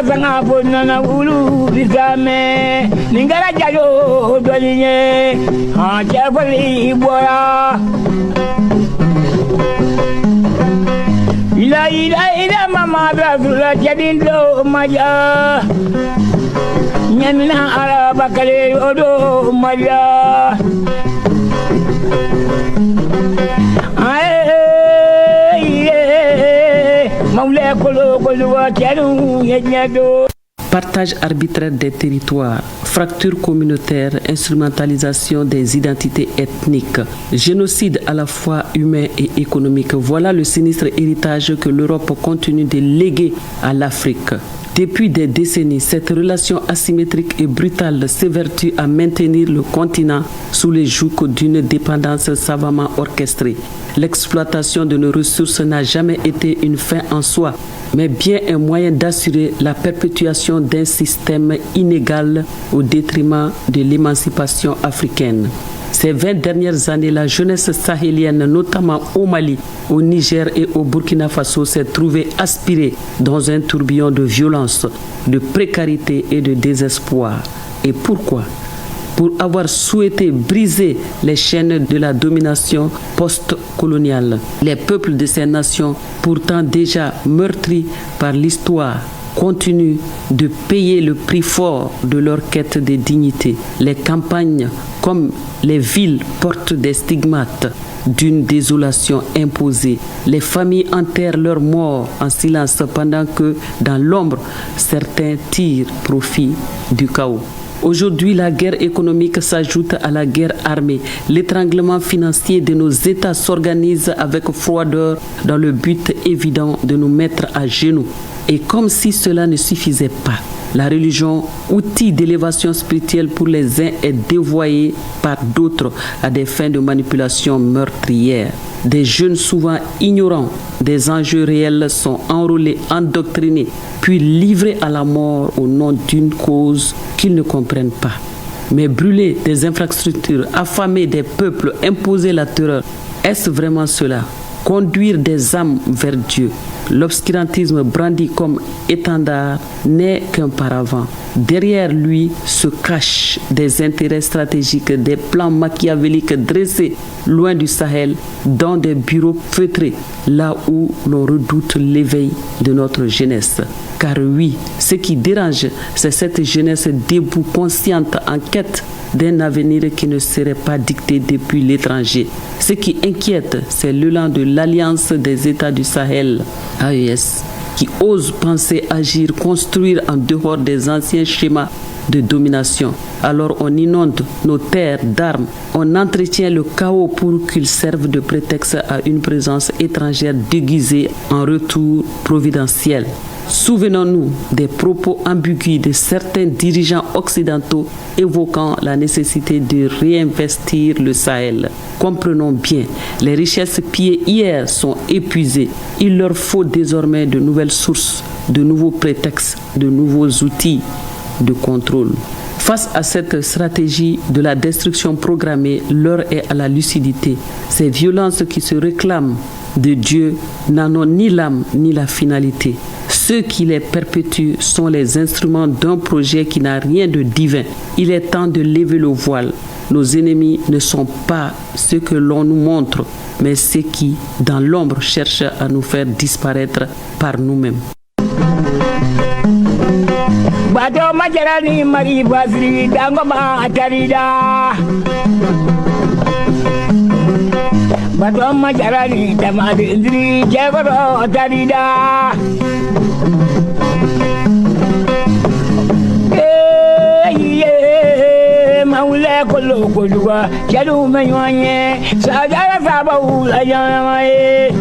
Ningara sanga bonana ulu bisame ningara jayo dolinye ha jabali boya ila mama bazula jadindo maja nyamina araba kale odo maja Partage arbitraire des territoires, fracture communautaire, instrumentalisation des identités ethniques, génocide à la fois humain et économique. Voilà le sinistre héritage que l'Europe continue de léguer à l'Afrique. Depuis des décennies, cette relation asymétrique et brutale s'évertue à maintenir le continent sous les jougs d'une dépendance savamment orchestrée. L'exploitation de nos ressources n'a jamais été une fin en soi, mais bien un moyen d'assurer la perpétuation d'un système inégal au détriment de l'émancipation africaine. Ces 20 dernières années, la jeunesse sahélienne, notamment au Mali, au Niger et au Burkina Faso, s'est trouvée aspirée dans un tourbillon de violence, de précarité et de désespoir. Et pourquoi ? Pour avoir souhaité briser les chaînes de la domination post-coloniale. Les peuples de ces nations, pourtant déjà meurtris par l'histoire, continuent de payer le prix fort de leur quête de dignité. Les campagnes comme les villes portent des stigmates d'une désolation imposée. Les familles enterrent leurs morts en silence pendant que, dans l'ombre, certains tirent profit du chaos. Aujourd'hui, la guerre économique s'ajoute à la guerre armée. L'étranglement financier de nos États s'organise avec froideur dans le but évident de nous mettre à genoux. Et comme si cela ne suffisait pas, la religion, outil d'élévation spirituelle pour les uns, est dévoyée par d'autres à des fins de manipulation meurtrière. Des jeunes souvent ignorants des enjeux réels sont enrôlés, endoctrinés, puis livrés à la mort au nom d'une cause qu'ils ne comprennent pas. Mais brûler des infrastructures, affamer des peuples, imposer la terreur, est-ce vraiment cela ? Conduire des âmes vers Dieu. L'obscurantisme brandi comme étendard n'est qu'un paravent. Derrière lui se cachent des intérêts stratégiques, des plans machiavéliques dressés loin du Sahel, dans des bureaux feutrés, là où l'on redoute l'éveil de notre jeunesse. Car oui, ce qui dérange, c'est cette jeunesse debout, consciente, en quête d'un avenir qui ne serait pas dicté depuis l'étranger. Ce qui inquiète, c'est l'élan de l'Alliance des États du Sahel, AES, qui ose penser, agir, construire en dehors des anciens schémas de domination. Alors on inonde nos terres d'armes, on entretient le chaos pour qu'il serve de prétexte à une présence étrangère déguisée en retour providentiel. Souvenons-nous des propos ambigus de certains dirigeants occidentaux évoquant la nécessité de réinvestir le Sahel. Comprenons bien, les richesses pillées hier sont épuisées. Il leur faut désormais de nouvelles sources, de nouveaux prétextes, de nouveaux outils de contrôle. Face à cette stratégie de la destruction programmée, l'heure est à la lucidité. Ces violences qui se réclament de Dieu n'en ont ni l'âme ni la finalité. Ceux qui les perpétuent sont les instruments d'un projet qui n'a rien de divin. Il est temps de lever le voile. Nos ennemis ne sont pas ceux que l'on nous montre, mais ceux qui, dans l'ombre, cherchent à nous faire disparaître par nous-mêmes. Bato majarani mari basri dangoma atarida Bato majarani tamadi indri jagoro atarida Maule kolo koluwa jalu menyanye sajara sabahu la jamae